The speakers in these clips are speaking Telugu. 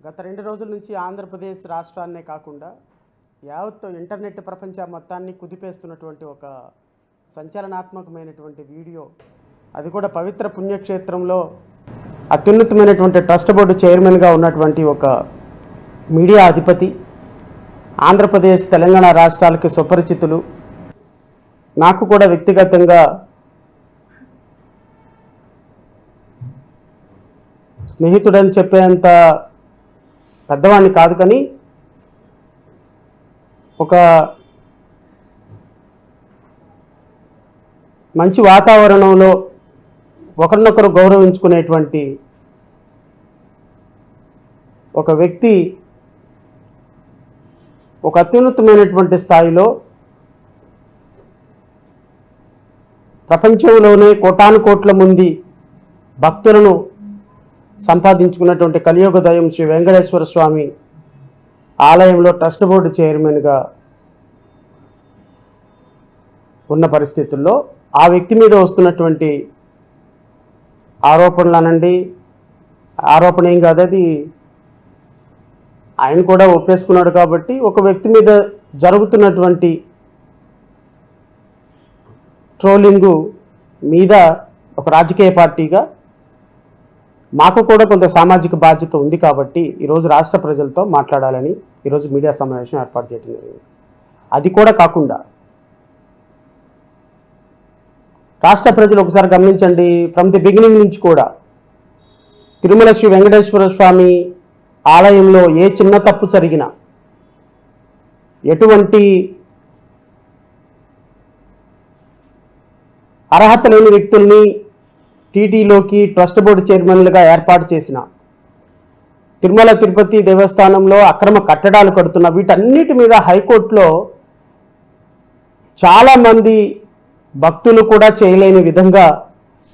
గత 2 రోజుల నుంచి ఆంధ్రప్రదేశ్ రాష్ట్రాన్నే కాకుండా యావత్ ఇంటర్నెట్ ప్రపంచం మొత్తాన్ని కుదిపేస్తున్నటువంటి ఒక సంచలనాత్మకమైనటువంటి వీడియో, అది కూడా పవిత్ర పుణ్యక్షేత్రంలో అత్యున్నతమైనటువంటి ట్రస్ట్ బోర్డు చైర్మన్గా ఉన్నటువంటి ఒక మీడియా అధిపతి, ఆంధ్రప్రదేశ్ తెలంగాణ రాష్ట్రాలకి సుపరిచితులు, నాకు కూడా వ్యక్తిగతంగా స్నేహితుడని చెప్పేంత పెద్దవాడిని కాదు, కానీ ఒక మంచి వాతావరణంలో ఒకరినొకరు గౌరవించుకునేటువంటి ఒక వ్యక్తి ఒక అత్యున్నతమైనటువంటి స్థాయిలో ప్రపంచంలోనే కోటాను కోట్ల మంది భక్తులను సంపాదించుకున్నటువంటి కలియుగ దైవం శ్రీ వెంకటేశ్వర స్వామి ఆలయంలో ట్రస్ట్ బోర్డు చైర్మన్గా ఉన్న పరిస్థితుల్లో ఆ వ్యక్తి మీద వస్తున్నటువంటి ఆరోపణలు అనండి, ఆరోపణ ఏం కాదు, అది ఆయన కూడా ఒప్పేసుకున్నాడు. కాబట్టి ఒక వ్యక్తి మీద జరుగుతున్నటువంటి ట్రోలింగు మీద ఒక రాజకీయ పార్టీగా మాకు కూడా కొంత సామాజిక బాధ్యత ఉంది. కాబట్టి ఈరోజు రాష్ట్ర ప్రజలతో మాట్లాడాలని ఈరోజు మీడియా సమావేశం ఏర్పాటు చేయడం జరిగింది. అది కూడా కాకుండా రాష్ట్ర ప్రజలు ఒకసారి గమనించండి, ఫ్రమ్ ది బిగినింగ్ నుంచి కూడా తిరుమల శ్రీ వెంకటేశ్వర స్వామి ఆలయంలో ఏ చిన్న తప్పు జరిగినా, ఎటువంటి అర్హత లేని వ్యక్తుల్ని టీటీలోకి ట్రస్ట్ బోర్డు చైర్మన్లుగా ఏర్పాటు చేసిన, తిరుమల తిరుపతి దేవస్థానంలో అక్రమ కట్టడాలు కడుతున్న, వీటన్నిటి మీద హైకోర్టులో చాలామంది భక్తులు కూడా చేయలేని విధంగా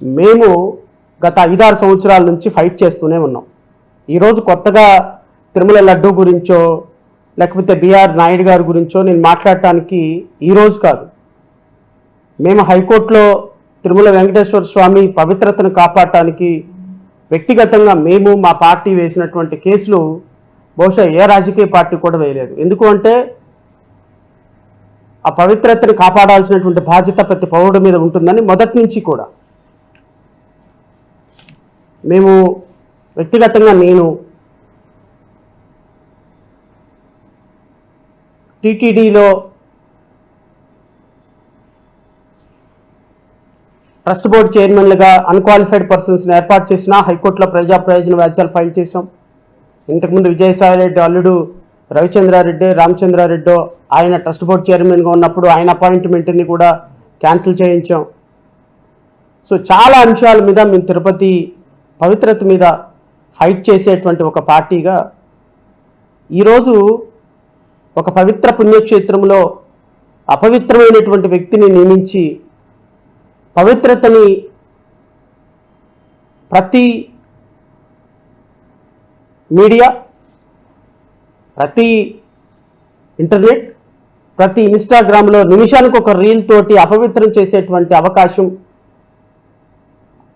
మేము గత 5-6 సంవత్సరాల నుంచి ఫైట్ చేస్తూనే ఉన్నాం. ఈరోజు కొత్తగా తిరుమల లడ్డు గురించో లేకపోతే బిఆర్ నాయుడు గారి గురించో నేను మాట్లాడటానికి ఈరోజు కాదు. మేము హైకోర్టులో తిరుమల వెంకటేశ్వర స్వామి పవిత్రతను కాపాడటానికి వ్యక్తిగతంగా మేము మా పార్టీ వేసినటువంటి కేసులు బహుశా ఏ రాజకీయ పార్టీ కూడా వేయలేదు. ఎందుకు అంటే ఆ పవిత్రతను కాపాడాల్సినటువంటి బాధ్యత ప్రతి పౌరుడి మీద ఉంటుందని మొదటి నుంచి కూడా మేము వ్యక్తిగతంగా నేను టీటీడీలో ట్రస్ట్ బోర్డు చైర్మన్లుగా అన్క్వాలిఫైడ్ పర్సన్స్ని ఏర్పాటు చేసిన హైకోర్టులో ప్రజా ప్రయోజన వ్యాజ్యాలు ఫైల్ చేశాం. ఇంతకుముందు విజయసాయిరెడ్డి అల్లుడు రవిచంద్రారెడ్డి రామచంద్రారెడ్డి ఆయన ట్రస్ట్ బోర్డు చైర్మన్గా ఉన్నప్పుడు ఆయన అపాయింట్మెంట్ని కూడా క్యాన్సిల్ చేయించాం. సో చాలా అంశాల మీద మేము తిరుపతి పవిత్రత మీద ఫైట్ చేసేటువంటి ఒక పార్టీగా ఈరోజు ఒక పవిత్ర పుణ్యక్షేత్రంలో అపవిత్రమైనటువంటి వ్యక్తిని నియమించి పవిత్రతని ప్రతి మీడియా, ప్రతి ఇంటర్నెట్, ప్రతి ఇన్స్టాగ్రామ్లో నిమిషానికి ఒక రీల్ తోటి అపవిత్రం చేసేటువంటి అవకాశం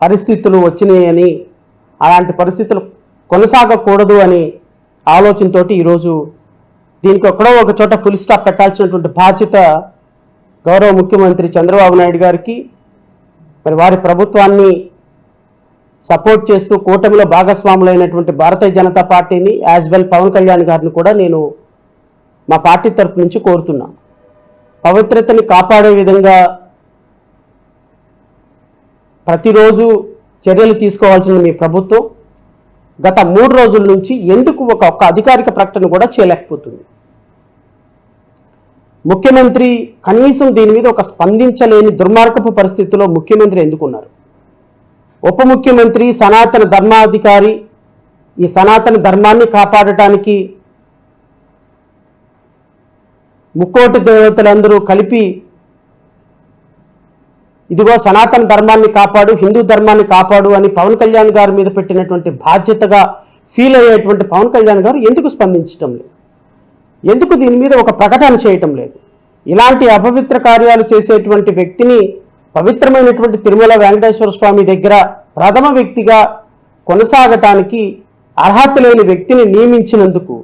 పరిస్థితులు వచ్చినాయని, అలాంటి పరిస్థితులు కొనసాగకూడదు అని ఆలోచనతో ఈరోజు దీనికి ఎక్కడో ఒక చోట ఫుల్ స్టాప్ పెట్టాల్సినటువంటి బాధ్యత గౌరవ ముఖ్యమంత్రి చంద్రబాబు నాయుడు గారికి, మరి వారి ప్రభుత్వాన్ని సపోర్ట్ చేస్తూ కూటమిలో భాగస్వాములైనటువంటి భారతీయ జనతా పార్టీని యాజ్ వెల్ పవన్ కళ్యాణ్ గారిని కూడా నేను మా పార్టీ తరపు నుంచి కోరుతున్నా. పవిత్రతని కాపాడే విధంగా ప్రతిరోజు చర్యలు తీసుకోవాల్సిన మీ ప్రభుత్వం గత 3 రోజుల నుంచి ఎందుకు ఒక అధికారిక ప్రకటన కూడా చేయలేకపోతుంది? ముఖ్యమంత్రి కనీసం దీని మీద ఒక స్పందించలేని దుర్మార్గపు పరిస్థితుల్లో ముఖ్యమంత్రి ఎందుకున్నారు? ఉప ముఖ్యమంత్రి సనాతన ధర్మాధికారి ఈ సనాతన ధర్మాన్ని కాపాడటానికి ముక్కోటి దేవతలందరూ కలిపి ఇదిగో సనాతన ధర్మాన్ని కాపాడు, హిందూ ధర్మాన్ని కాపాడు అని పవన్ కళ్యాణ్ గారి మీద పెట్టినటువంటి బాధ్యతగా ఫీల్ అయ్యేటువంటి పవన్ కళ్యాణ్ గారు ఎందుకు స్పందించటం లేదు? ఎందుకు దీని మీద ఒక ప్రకటన చేయటం లేదు? ఇలాంటి అపవిత్ర కార్యాలు చేసేటువంటి వ్యక్తిని పవిత్రమైనటువంటి తిరుమల వెంకటేశ్వర స్వామి దగ్గర ప్రథమ వ్యక్తిగా కొనసాగటానికి అర్హత లేని వ్యక్తిని నియమించినందుకు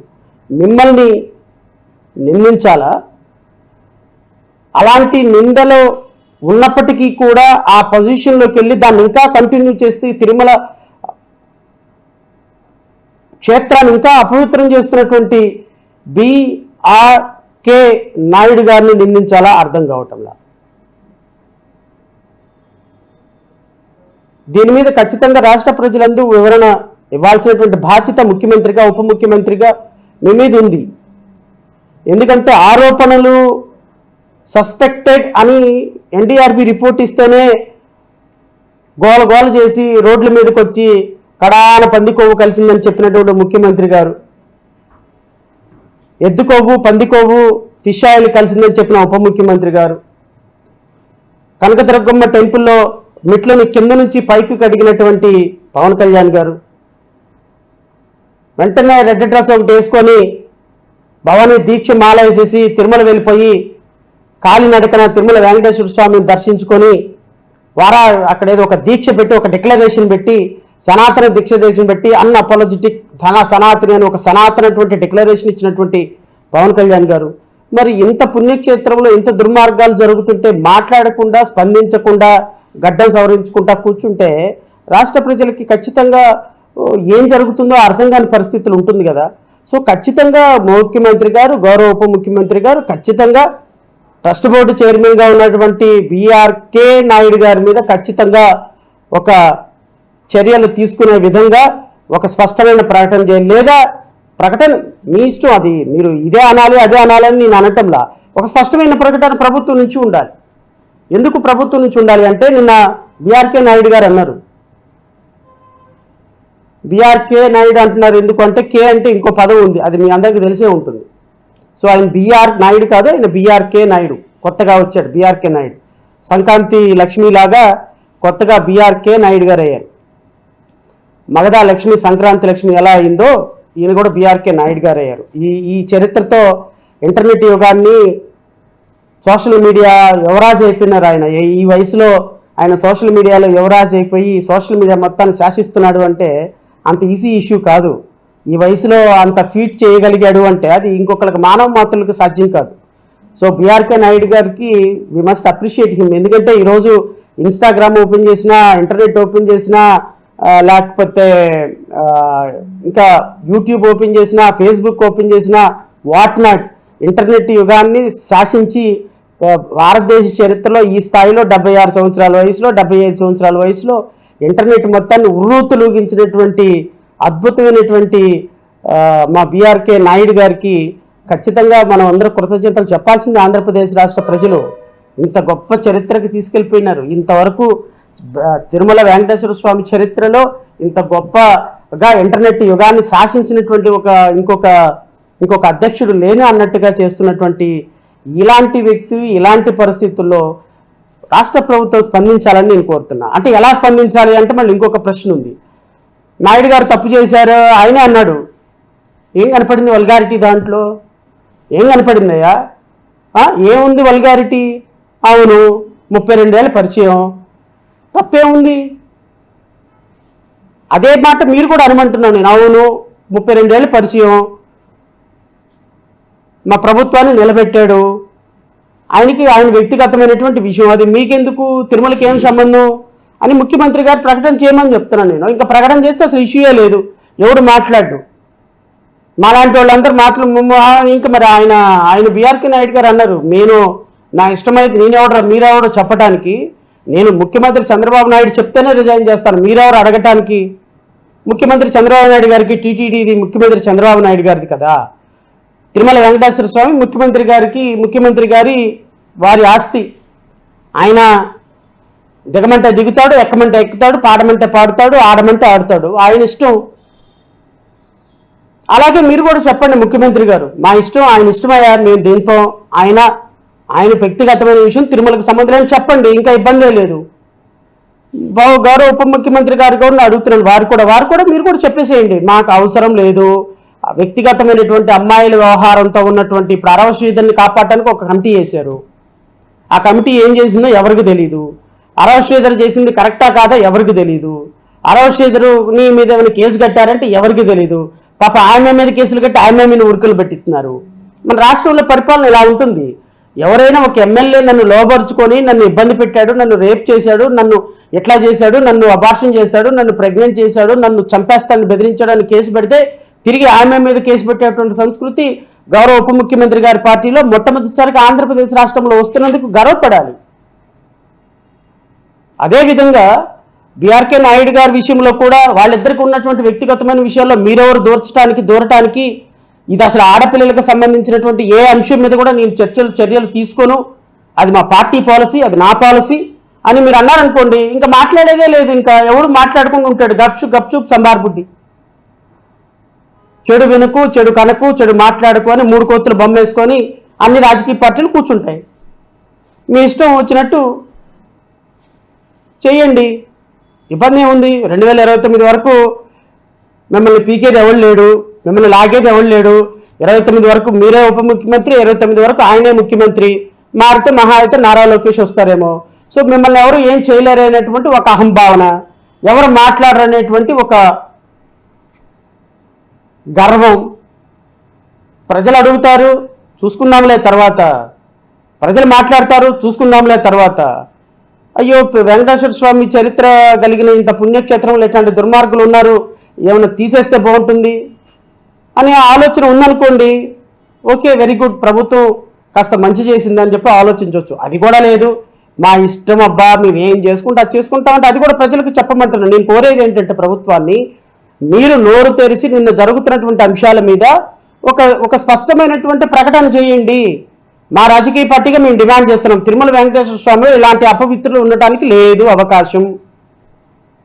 మిమ్మల్ని నిందించాలా? అలాంటి నిందలో ఉన్నప్పటికీ కూడా ఆ పొజిషన్లోకి వెళ్ళి దాన్ని ఇంకా కంటిన్యూ చేస్తూ తిరుమల క్షేత్రాన్ని ఇంకా అపవిత్రం చేస్తున్నటువంటి బిఆర్కే నాయుడు గారిని నిందించాలా అర్థం కావటంలా. దీని మీద ఖచ్చితంగా రాష్ట్ర ప్రజలందరూ వివరణ ఇవ్వాల్సినటువంటి బాధ్యత ముఖ్యమంత్రిగా, ఉప ముఖ్యమంత్రిగా మీ మీద ఉంది. ఎందుకంటే ఆరోపణలు సస్పెక్టెడ్ అని ఎన్డీఆర్బీ రిపోర్ట్ ఇస్తేనే గోల గోల చేసి రోడ్ల మీదకి వచ్చి కడాన పంది కొవ్వు కలిసిందని చెప్పినటువంటి ముఖ్యమంత్రి గారు, ఎద్దు కొవ్వు పంది కొవ్వు ఫిష్ ఆయిల్ కలిసిందని చెప్పిన ఉప ముఖ్యమంత్రి గారు, కనకదుర్గమ్మ టెంపుల్లో మెట్లను కింద నుంచి పైకి కడిగినటువంటి పవన్ కళ్యాణ్ గారు, వెంటనే రెడ్ డ్రెస్ ఒకటి వేసుకొని భవానీ దీక్ష మాల వేసేసి తిరుమల వెళ్ళిపోయి కాలినడకన తిరుమల వెంకటేశ్వర స్వామిని దర్శించుకొని అక్కడ ఏదో ఒక దీక్ష పెట్టి, ఒక డిక్లరేషన్ పెట్టి, సనాతన డిక్లరేషన్ పెట్టి అన్అపాలజెటిక్ సనాతని అని ఒక సనాతనటువంటి డిక్లరేషన్ ఇచ్చినటువంటి పవన్ కళ్యాణ్ గారు, మరి ఇంత పుణ్యక్షేత్రంలో ఇంత దుర్మార్గాలు జరుగుతుంటే మాట్లాడకుండా, స్పందించకుండా, గడ్డం సవరించుకుంటా కూర్చుంటే రాష్ట్ర ప్రజలకి ఖచ్చితంగా ఏం జరుగుతుందో అర్థం కాని పరిస్థితులు ఉంటుంది కదా. సో ఖచ్చితంగా ముఖ్యమంత్రి గారు, గౌరవ ఉప ముఖ్యమంత్రి గారు ఖచ్చితంగా ట్రస్ట్ బోర్డు చైర్మన్గా ఉన్నటువంటి బిఆర్కే నాయుడు గారి మీద ఖచ్చితంగా ఒక చర్యలు తీసుకునే విధంగా ఒక స్పష్టమైన ప్రకటన చేయాలి. లేదా ప్రకటన మీ ఇష్టం, అది మీరు ఇదే అనాలి అదే అనాలని నేను అనటంలా, ఒక స్పష్టమైన ప్రకటన ప్రభుత్వం నుంచి ఉండాలి. ఎందుకు ప్రభుత్వం నుంచి ఉండాలి అంటే నిన్న బిఆర్కే నాయుడు గారు అన్నారు. బిఆర్కే నాయుడు అంటున్నారు ఎందుకు అంటే కే అంటే ఇంకో పదం ఉంది, అది మీ అందరికీ తెలిసే ఉంటుంది. సో ఆయన బిఆర్ నాయుడు కాదు, ఆయన బిఆర్కే నాయుడు, కొత్తగా వచ్చాడు బిఆర్కే నాయుడు. సంక్రాంతి లక్ష్మిలాగా కొత్తగా బిఆర్కే నాయుడు గారు అయ్యారు. మగధా లక్ష్మి సంక్రాంతి లక్ష్మి ఎలా అయిందో ఈయన కూడా బిఆర్కే నాయుడు గారు అయ్యారు. ఈ చరిత్రతో ఇంటర్నెట్ యుగాన్ని, సోషల్ మీడియా యువరాజు అయిపోయినారు ఆయన. ఈ వయసులో ఆయన సోషల్ మీడియాలో యువరాజు అయిపోయి సోషల్ మీడియా మొత్తాన్ని శాసిస్తున్నాడు అంటే అంత ఈజీ ఇష్యూ కాదు. ఈ వయసులో అంత ఫీట్ చేయగలిగాడు అంటే అది ఇంకొకరికి మానవ మాత్రులకు సాధ్యం కాదు. సో బిఆర్కే నాయుడు గారికి వి మస్ట్ అప్రిషియేట్ హిమ్. ఎందుకంటే ఈరోజు ఇన్స్టాగ్రామ్ ఓపెన్ చేసినా, ఇంటర్నెట్ ఓపెన్ చేసినా, లేకపోతే ఇంకా యూట్యూబ్ ఓపెన్ చేసినా, ఫేస్బుక్ ఓపెన్ చేసినా, వాట్ నాట్ ఇంటర్నెట్ యుగాన్ని శాసించి భారతదేశ చరిత్రలో ఈ స్థాయిలో 76 సంవత్సరాల వయసులో, 75 సంవత్సరాల వయసులో ఇంటర్నెట్ మొత్తాన్ని ఉర్రూతులూగించినటువంటి అద్భుతమైనటువంటి మా బిఆర్కే నాయుడు గారికి ఖచ్చితంగా మనం అందరూ కృతజ్ఞతలు చెప్పాల్సింది. ఆంధ్రప్రదేశ్ రాష్ట్ర ప్రజలు ఇంత గొప్ప చరిత్రకి తీసుకెళ్ళిపోయినారు. ఇంతవరకు తిరుమల వెంకటేశ్వర స్వామి చరిత్రలో ఇంత గొప్పగా ఇంటర్నెట్ యుగాన్ని శాసించినటువంటి ఇంకొక అధ్యక్షుడు లేని అన్నట్టుగా చేస్తున్నటువంటి ఇలాంటి వ్యక్తులు, ఇలాంటి పరిస్థితుల్లో రాష్ట్ర ప్రభుత్వం స్పందించాలని నేను కోరుతున్నా. అంటే ఎలా స్పందించాలి అంటే మళ్ళీ ఇంకొక ప్రశ్న ఉంది. నాయుడు గారు తప్పు చేశారు ఆయనే అన్నాడు, ఏం కనపడింది వల్గారిటీ దాంట్లో? ఏం కనపడిందయ్యా? ఏముంది వల్గారిటీ? అవును 32 ఏళ్ళ పరిచయం, తప్పేముంది? అదే మాట మీరు కూడా అనమంటున్నాను నేను. అవును 32 ఏళ్ళ పరిచయం, మా ప్రభుత్వాన్ని నిలబెట్టాడు, ఆయన వ్యక్తిగతమైనటువంటి విషయం, అది మీకెందుకు, తిరుమలకి ఏం సంబంధం అని ముఖ్యమంత్రి గారు ప్రకటన చేయమని చెప్తున్నాను నేను. ఇంకా ప్రకటన చేస్తే అసలు ఇష్యూయే లేదు, ఎవడు మాట్లాడు. మాలాంటి వాళ్ళందరూ ఇంకా మరి ఆయన బిఆర్కే నాయుడు గారు అన్నారు, నేను నా ఇష్టమైతే మీరెవడో చెప్పడానికి, నేను ముఖ్యమంత్రి చంద్రబాబు నాయుడు చెప్తేనే రిజైన్ చేస్తాను, మీరెవరు అడగటానికి? ముఖ్యమంత్రి చంద్రబాబు నాయుడు గారికి టీటీడీది ముఖ్యమంత్రి చంద్రబాబు నాయుడు గారిది కదా. తిరుమల వెంకటేశ్వర స్వామి ముఖ్యమంత్రి గారి వారి ఆస్తి. ఆయన దిగమంటే దిగుతాడు, ఎక్కమంటే ఎక్కుతాడు, పాడమంటే పాడుతాడు, ఆడమంటే ఆడుతాడు, ఆయన ఇష్టం. అలాగే మీరు కూడా చెప్పండి ముఖ్యమంత్రి గారు, మా ఇష్టం, ఆయన ఇష్టమయ్యా, మేము దీంతో ఆయన వ్యక్తిగతమైన విషయం తిరుమలకు సంబంధం లేని చెప్పండి, ఇంకా ఇబ్బందే లేదు. గౌరవ ఉప ముఖ్యమంత్రి గారు కూడా అడుగుతున్నాను, వారు కూడా మీరు కూడా చెప్పేసేయండి, మాకు అవసరం లేదు. వ్యక్తిగతమైనటువంటి అమ్మాయిల వ్యవహారంతో ఉన్నటువంటి ఇప్పుడు అరవ శ్రీధర్ని కాపాడటానికి ఒక కమిటీ వేశారు. ఆ కమిటీ ఏం చేసిందో ఎవరికి తెలీదు. అరవ శ్రీధర్ చేసింది కరెక్టా కాదా ఎవరికి తెలీదు. అరవ శ్రీధరుని మీద ఏమైనా కేసు కట్టారంటే ఎవరికి తెలీదు. పాప ఆమె మీద కేసులు కట్టి ఆమె మీద ఉరుకులు పెట్టిస్తున్నారు. మన రాష్ట్రంలో పరిపాలన ఇలా ఉంటుంది. ఎవరైనా ఒక ఎమ్మెల్యే నన్ను లోబరుచుకొని నన్ను ఇబ్బంది పెట్టాడు, నన్ను రేప్ చేశాడు, నన్ను ఎట్లా చేశాడు, నన్ను అబార్షన్ చేశాడు, నన్ను ప్రెగ్నెంట్ చేశాడు, నన్ను చంపేస్తానని బెదిరించాడని కేసు పెడితే తిరిగి ఆమె మీద కేసు పెట్టేటువంటి సంస్కృతి గౌరవ ఉప ముఖ్యమంత్రి గారి పార్టీలో మొట్టమొదటిసారిగా ఆంధ్రప్రదేశ్ రాష్ట్రంలో వస్తున్నందుకు గర్వపడాలి. అదేవిధంగా బీఆర్కే నాయుడు గారి విషయంలో కూడా వాళ్ళిద్దరికి ఉన్నటువంటి వ్యక్తిగతమైన విషయాల్లో మీరెవరు దూరటానికి ఇది అసలు ఆడపిల్లలకు సంబంధించినటువంటి ఏ అంశం మీద కూడా నేను చర్యలు తీసుకోను, అది మా పార్టీ పాలసీ, అది నా పాలసీ అని మీరు అన్నారనుకోండి, ఇంకా మాట్లాడేదే లేదు. ఇంకా ఎవడు మాట్లాడుకుంటూ ఉంటాడు. గప్చూప్ సంబార్బుడ్డి. చెడు వినుకు, చెడు కనకు, చెడు మాట్లాడుకు అని 3 కోతులు బొమ్మ వేసుకొని అన్ని రాజకీయ పార్టీలు కూర్చుంటాయి. మీ ఇష్టం వచ్చినట్టు చేయండి, ఇబ్బంది ఏముంది. 2029 వరకు మిమ్మల్ని పీకేది ఎవడు లేడు, మిమ్మల్ని లాగేది ఎవడు లేడు. 29 వరకు మీరే ఉప ముఖ్యమంత్రి, 29 వరకు ఆయనే ముఖ్యమంత్రి. మారితే మహా అయితే నారా లోకేష్ వస్తారేమో. సో మిమ్మల్ని ఎవరు ఏం చేయలేరు అనేటువంటి ఒక అహంభావన, ఎవరు మాట్లాడరు అనేటువంటి ఒక గర్వం. ప్రజలు అడుగుతారు, చూసుకుందాంలే తర్వాత. ప్రజలు మాట్లాడతారు, చూసుకుందాంలే తర్వాత. అయ్యో వెంకటేశ్వర స్వామి చరిత్ర కలిగిన ఇంత పుణ్యక్షేత్రంలో ఎట్లాంటి దుర్మార్గులు ఉన్నారు, ఏమైనా తీసేస్తే బాగుంటుంది అనే ఆలోచన ఉందనుకోండి, ఓకే వెరీ గుడ్, ప్రభుత్వం కాస్త మంచి చేసిందని చెప్పి ఆలోచించవచ్చు. అది కూడా లేదు, మా ఇష్టం అబ్బా మీరు ఏం చేసుకుంటే అది చేసుకుంటామంటే అది కూడా ప్రజలకు చెప్పమంటున్నాను. నేను కోరేది ఏంటంటే ప్రభుత్వాన్ని, మీరు నోరు తెరిచి నిన్న జరుగుతున్నటువంటి అంశాల మీద ఒక స్పష్టమైనటువంటి ప్రకటన చేయండి. మా రాజకీయ పార్టీగా మేము డిమాండ్ చేస్తున్నాం, తిరుమల వెంకటేశ్వర స్వామిలో ఇలాంటి అపవిత్రులు ఉండటానికి లేదు అవకాశం.